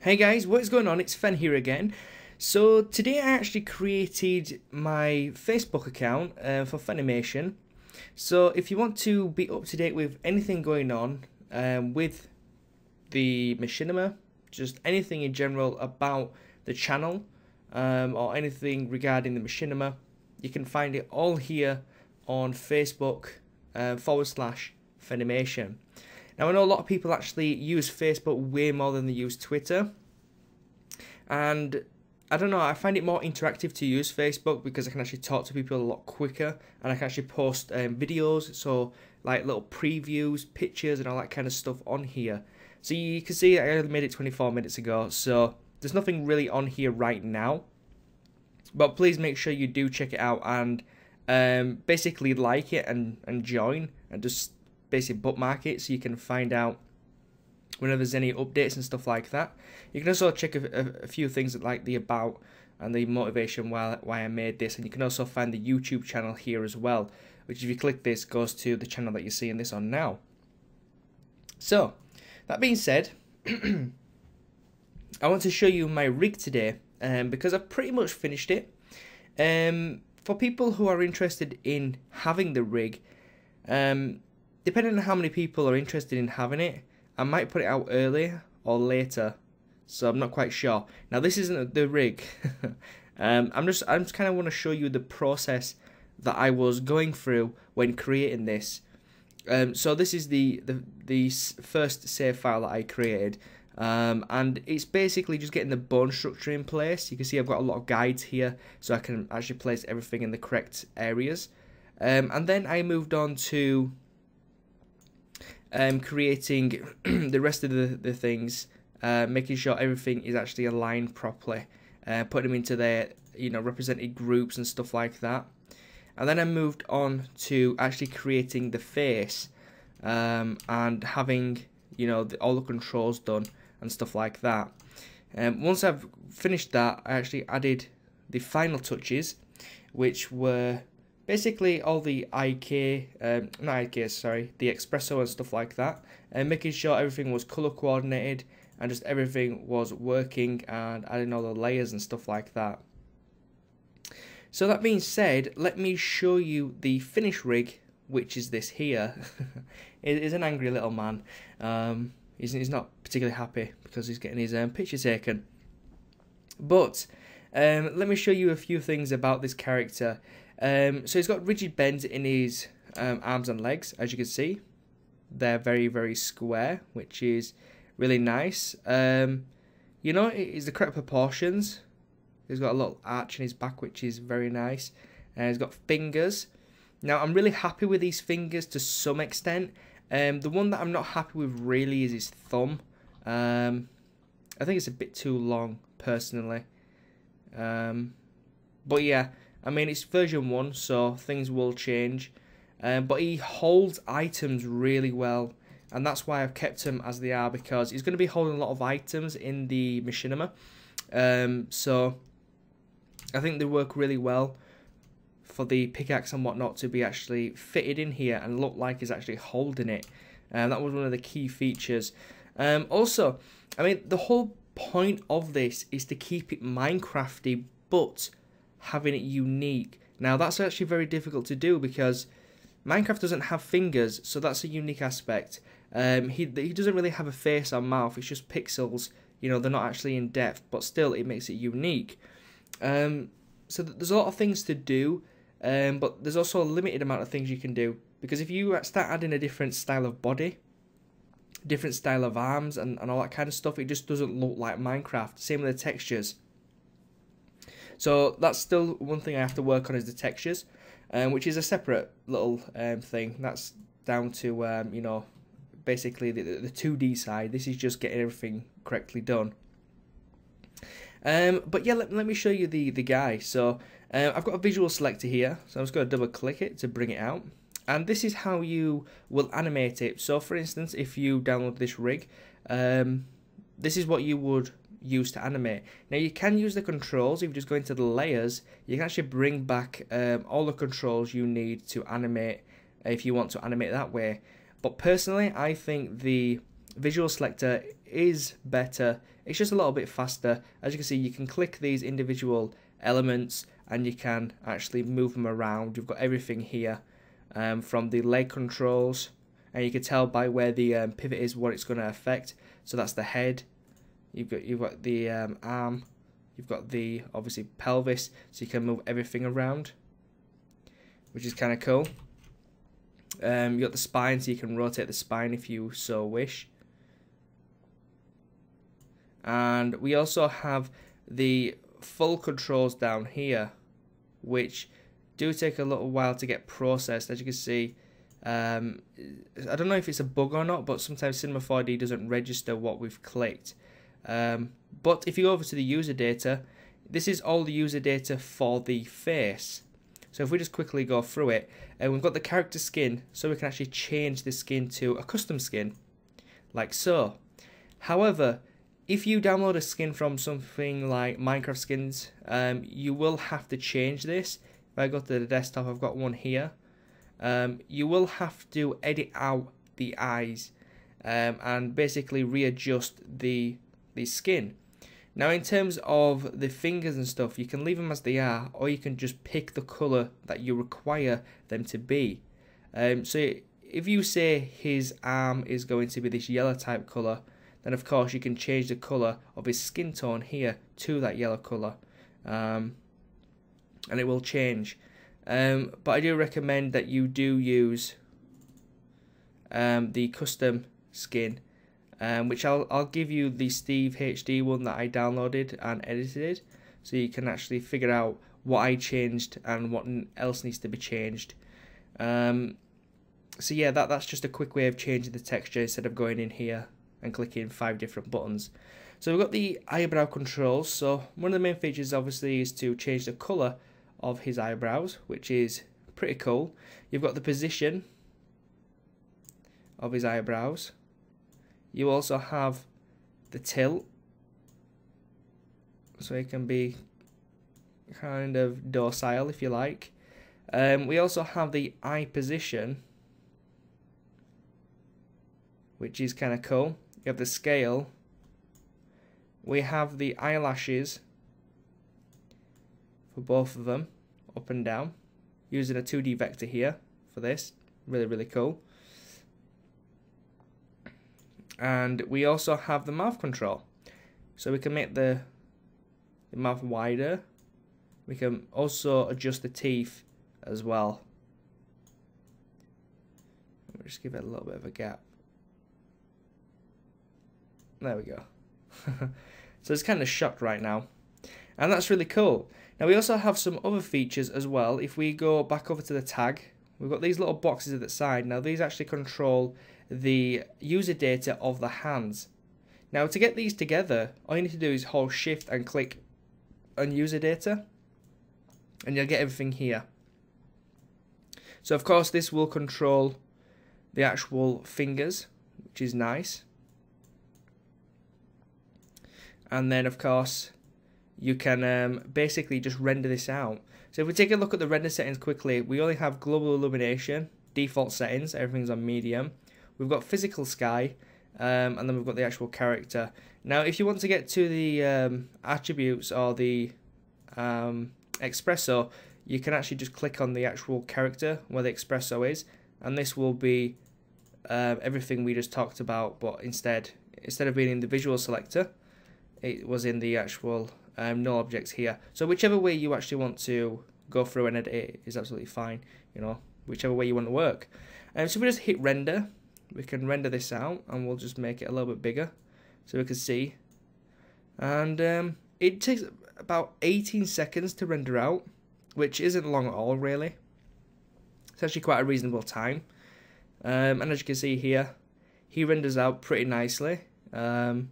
Hey guys, what is going on? It's Fen here again. So today I actually created my Facebook account for Funimation. So if you want to be up to date with anything going on with the machinima, just anything in general about the channel or anything regarding the machinima, you can find it all here on Facebook /Funimation. Now I know a lot of people actually use Facebook way more than they use Twitter, and I don't know, I find it more interactive to use Facebook because I can actually talk to people a lot quicker, and I can actually post videos, so like little previews, pictures and all that kind of stuff on here. So you can see I only made it 24 minutes ago, so there's nothing really on here right now, but please make sure you do check it out and basically like it and join, and just basically bookmark it so you can find out whenever there's any updates and stuff like that. You can also check a few things like the about and the motivation why I made this, and you can also find the YouTube channel here as well, which if you click this goes to the channel that you're seeing this on now. So that being said, I want to show you my rig today because I've pretty much finished it. For people who are interested in having the rig, depending on how many people are interested in having it, I might put it out earlier or later, so I'm not quite sure. Now this isn't the rig. I just kind of want to show you the process that I was going through when creating this. So this is the first save file that I created, and it's basically just getting the bone structure in place. You can see I've got a lot of guides here, so I can actually place everything in the correct areas. And then I moved on to creating the rest of the things, making sure everything is actually aligned properly, putting them into their represented groups and stuff like that. And then I moved on to actually creating the face and having all the controls done and stuff like that. Once I've finished that, I actually added the final touches, which were basically all the the espresso and stuff like that, and making sure everything was color coordinated and just everything was working, and adding all the layers and stuff like that. So that being said, let me show you the finished rig, which is this here. It is an angry little man. He's not particularly happy because he's getting his picture taken. But let me show you a few things about this character. So he's got rigid bends in his arms and legs, as you can see. They're very, very square, which is really nice. It's the correct proportions. He's got a little arch in his back, which is very nice. And he's got fingers. Now, I'm really happy with these fingers to some extent. The one that I'm not happy with really is his thumb. I think it's a bit too long, personally. But yeah, I mean, it's version 1, so things will change. But he holds items really well, and that's why I've kept him as they are, because he's going to be holding a lot of items in the machinima. So I think they work really well for the pickaxe and whatnot to be actually fitted in here and look like he's actually holding it. That was one of the key features. Also, I mean, the whole point of this is to keep it Minecrafty, but having it unique. Now that's actually very difficult to do because Minecraft doesn't have fingers, so that's a unique aspect. He doesn't really have a face or mouth, it's just pixels. They're not actually in depth, but still it makes it unique. So there's a lot of things to do, but there's also a limited amount of things you can do, because if you start adding a different style of body, different style of arms and all that kind of stuff, it just doesn't look like Minecraft. Same with the textures. So that's still one thing I have to work on, is the textures, which is a separate little thing. That's down to basically the 2D side. This is just getting everything correctly done. But yeah, let me show you the guy. So I've got a visual selector here, so I'm just going to double click it to bring it out. And this is how you will animate it. So for instance, if you download this rig, this is what you would use to animate. Now you can use the controls. If you just go into the layers, you can actually bring back all the controls you need to animate if you want to animate that way. But personally, I think the visual selector is better. It's just a little bit faster. As you can see, you can click these individual elements and you can actually move them around. You've got everything here, from the leg controls, and you can tell by where the pivot is what it's going to affect. So that's the head. You've got the arm. You've got the obviously pelvis, so you can move everything around, which is kind of cool. You've got the spine, so you can rotate the spine if you so wish. And we also have the full controls down here, which do take a little while to get processed. As you can see, I don't know if it's a bug or not, but sometimes Cinema 4D doesn't register what we've clicked. But if you go over to the user data, this is all the user data for the face. So if we just quickly go through it, we've got the character skin, so we can actually change the skin to a custom skin, like so. However, if you download a skin from something like Minecraft skins, you will have to change this. If I go to the desktop, I've got one here. You will have to edit out the eyes and basically readjust the skin. Now, in terms of the fingers and stuff, you can leave them as they are, or you can just pick the colour that you require them to be. So if you say his arm is going to be this yellow type colour, then of course you can change the colour of his skin tone here to that yellow colour, and it will change. But I do recommend that you do use the custom skin, which I'll give you the Steve HD one that I downloaded and edited, so you can actually figure out what I changed and what else needs to be changed. So yeah, that's just a quick way of changing the texture instead of going in here and clicking 5 different buttons. So we've got the eyebrow controls. So one of the main features obviously is to change the colour of his eyebrows, which is pretty cool. You've got the position of his eyebrows. You also have the tilt, so it can be kind of docile if you like. We also have the eye position, which is kind of cool. You have the scale. We have the eyelashes for both of them, up and down, using a 2D vector here for this. Really, really cool. And we also have the mouth control, so we can make the mouth wider. We can also adjust the teeth as well. Let me just give it a little bit of a gap. There we go. So it's kind of shocked right now, and that's really cool. Now we also have some other features as well. If we go back over to the tag, we've got these little boxes at the side. Now these actually control the user data of the hands. Now to get these together, all you need to do is hold shift and click on user data, and you'll get everything here. So of course this will control the actual fingers, which is nice. And then of course you can basically just render this out. So if we take a look at the render settings quickly, we only have global illumination, default settings, everything's on medium. We've got physical sky, and then we've got the actual character. Now if you want to get to the attributes or the espresso, you can actually just click on the actual character where the espresso is, and this will be everything we just talked about, but instead of being in the visual selector, it was in the actual null objects here. So whichever way you actually want to go through and edit it is absolutely fine, you know, whichever way you want to work. So if we just hit render, we can render this out, and we'll just make it a little bit bigger so we can see. And it takes about 18 seconds to render out, which isn't long at all really. It's actually quite a reasonable time. And as you can see here, he renders out pretty nicely. It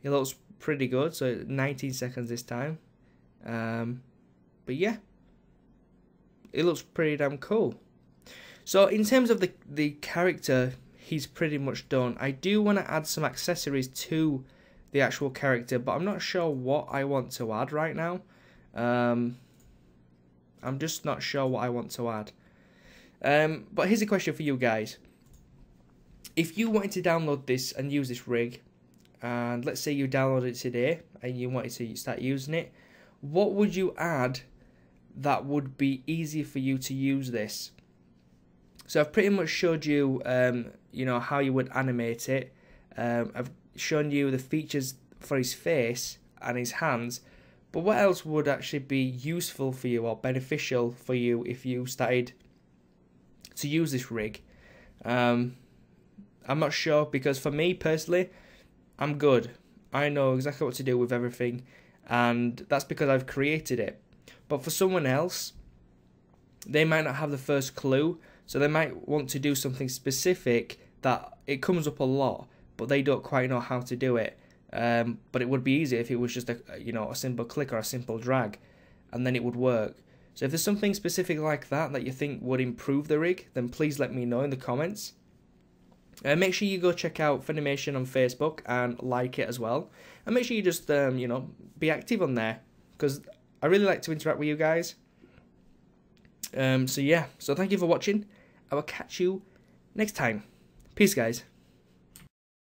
looks pretty good, so 19 seconds this time. But yeah, it looks pretty damn cool. So in terms of the character, he's pretty much done. I do want to add some accessories to the actual character, but I'm not sure what I want to add right now. I'm just not sure what I want to add. But here's a question for you guys. if you wanted to download this and use this rig, and let's say you downloaded it today and you wanted to start using it, what would you add that would be easy for you to use this? So I've pretty much showed you, you know, how you would animate it. I've shown you the features for his face and his hands, but what else would actually be useful for you or beneficial for you if you started to use this rig? I'm not sure, because for me personally, I'm good. I know exactly what to do with everything, and that's because I've created it. But for someone else, they might not have the first clue, so they might want to do something specific that it comes up a lot, but they don't quite know how to do it. But it would be easier if it was just a simple click or a simple drag, and then it would work. So if there's something specific like that you think would improve the rig, then please let me know in the comments. Make sure you go check out Funimation on Facebook and like it as well, and make sure you just be active on there, because I really like to interact with you guys. So yeah, so thank you for watching. I will catch you next time. Peace, guys.